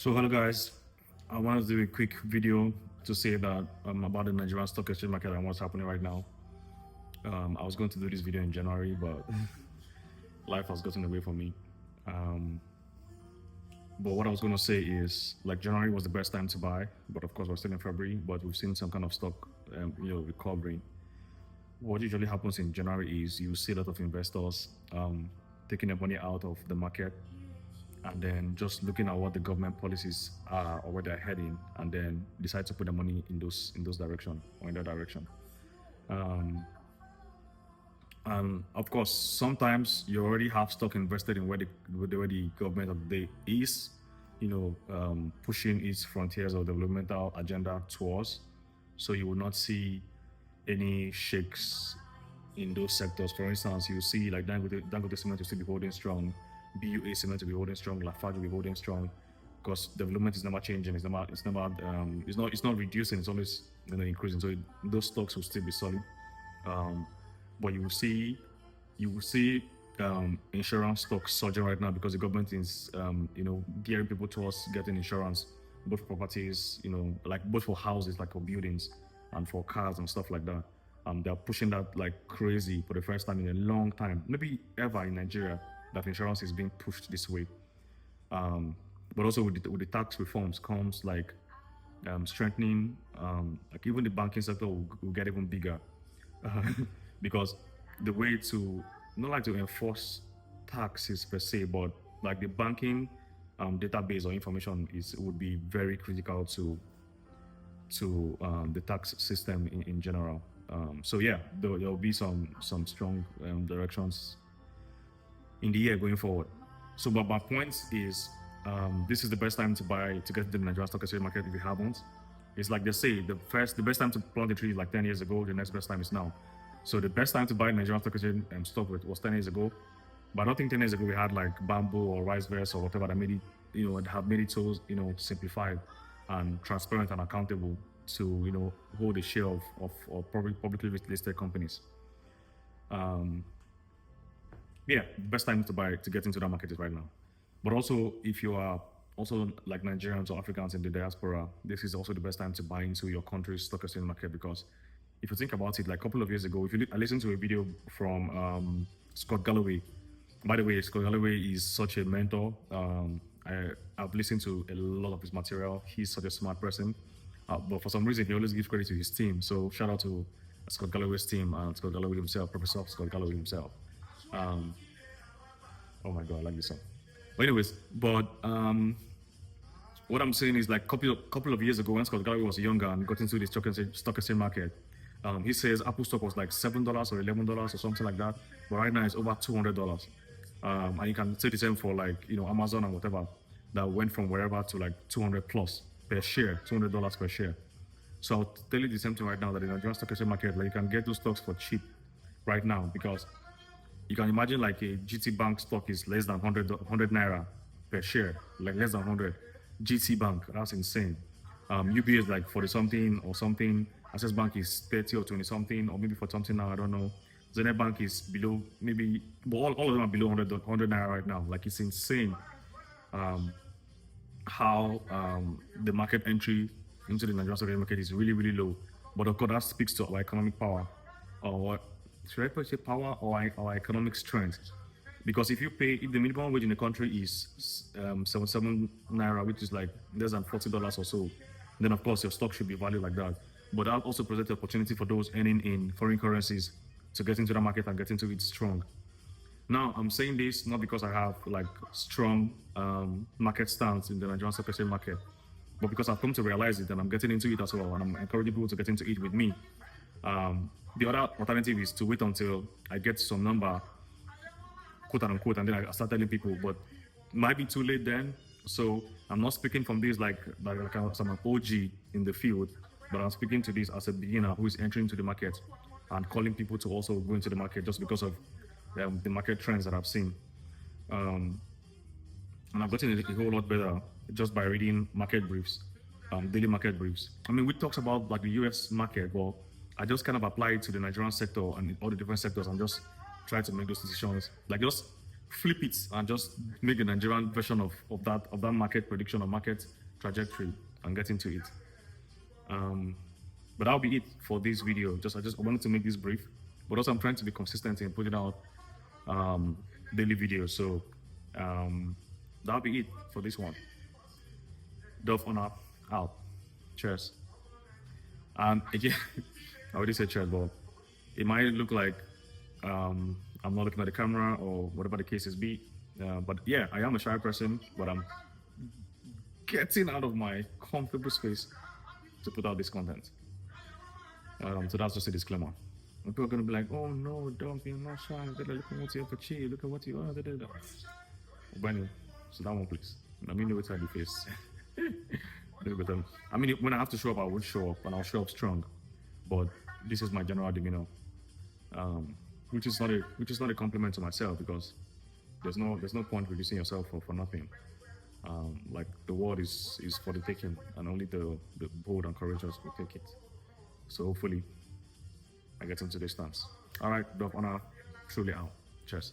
So hello guys, I want to do a quick video to say that about the Nigerian stock exchange market and what's happening right now. I was going to do this video in January, but life has gotten away from me. But what I was going to say is, like, January was the best time to buy, but of course we're still in February, but we've seen some kind of stock, recovering. What usually happens in January is you see a lot of investors taking their money out of the market and then just looking at what the government policies are or where they're heading, and then decide to put the money in those direction or in that direction. And of course, sometimes you already have stock invested in where the government of the day is, pushing its frontiers or developmental agenda towards. So you will not see any shakes in those sectors. For instance, you see like Dangote Cement will still be holding strong, BUA Cement will be holding strong, Lafarge will be holding strong, because development is never changing. It's not reducing. It's always increasing. So those stocks will still be solid. But you will see insurance stocks surging right now because the government is gearing people towards getting insurance, both for properties, like both for houses, like for buildings, and for cars and stuff like that. They're pushing that like crazy for the first time in a long time, maybe ever in Nigeria, that insurance is being pushed this way. But also with the tax reforms comes like strengthening, like even the banking sector will get even bigger. Because the way to not like to enforce taxes per se, but like the banking database or information would be very critical to the tax system in general. So yeah, there will be some strong directions in the year going forward. So, but my point is, this is the best time to get into the Nigerian stock exchange market if you haven't. It's like they say, the best time to plant the tree is like 10 years ago. The next best time is now. So the best time to buy Nigerian stock exchange stock was 10 years ago. But I don't think 10 years ago we had like Bamboo or Riceverse or whatever that made it, have made it so, simplified and transparent and accountable to, hold a share of publicly listed companies. Yeah, best time to get into that market is right now. But also, if you are also like Nigerians or Africans in the diaspora, this is also the best time to buy into your country's stock exchange market, because if you think about it, like a couple of years ago, I listened to a video from Scott Galloway. By the way, Scott Galloway is such a mentor. I've listened to a lot of his material. He's such a smart person. But for some reason, he always gives credit to his team. So shout out to Scott Galloway's team and Scott Galloway himself, Professor Scott Galloway himself. Oh my God, I like this song. But anyways, what I'm saying is like couple of years ago when Scott Galloway was younger and got into the stock exchange market, he says Apple stock was like $7 or $11 or something like that. But right now it's over $200. And you can say the same for like, Amazon and whatever, that went from wherever to like 200 plus per share, $200 per share. So I'll tell you the same thing right now, that in the Nigerian stock exchange market, like you can get those stocks for cheap right now, because you can imagine like a GT Bank stock is less than 100 naira per share, like less than 100. GT Bank, that's insane. UBA is like 40 something or something. Access Bank is 30 or 20 something, or maybe for something now, I don't know. Zenith Bank is below, maybe, but all of them are below 100 naira right now. Like it's insane how the market entry into the Nigerian stock market is really, really low. But of course, that speaks to our economic power, or should I say power, or our economic strength. Because if the minimum wage in the country is 77 naira, which is like less than $40 or so, then of course your stock should be valued like that. But that also presents the opportunity for those earning in foreign currencies to get into the market and get into it strong. Now, I'm saying this not because I have like strong market stance in the Nigerian stock exchange market, but because I've come to realize it and I'm getting into it as well, and I'm encouraging people to get into it with me. The other alternative is to wait until I get some number, quote unquote, and then I start telling people, but it might be too late then. So I'm not speaking from this like I'm an OG in the field, but I'm speaking to this as a beginner who is entering into the market and calling people to also go into the market just because of the market trends that I've seen. And I've gotten a whole lot better just by reading market briefs, daily market briefs. I mean, we talked about like the US market, well, I just kind of apply it to the Nigerian sector and all the different sectors and just try to make those decisions. Like just flip it and just make the Nigerian version of that market prediction or market trajectory and get into it. But that'll be it for this video. I wanted to make this brief, but also I'm trying to be consistent in putting out daily videos. So that'll be it for this one. Dove on up out. Cheers. And again, I already said cheers, but it might look like I'm not looking at the camera or whatever the case is be. But yeah, I am a shy person, but I'm getting out of my comfortable space to put out this content. So that's just a disclaimer. And people are gonna be like, "Oh no, Dove, you're not shy. Look at what you have achieved. Look at what you are." But anyway, so that one, please. I mean, the way to the face. I mean, when I have to show up, I would show up, and I'll show up strong. But this is my general demeanor, which is not a compliment to myself, because there's no point reducing yourself for nothing. Like the world is for the taking, and only the bold and courageous will take it. So hopefully, I get into this stance. All right, Dove Honor, truly out. Cheers.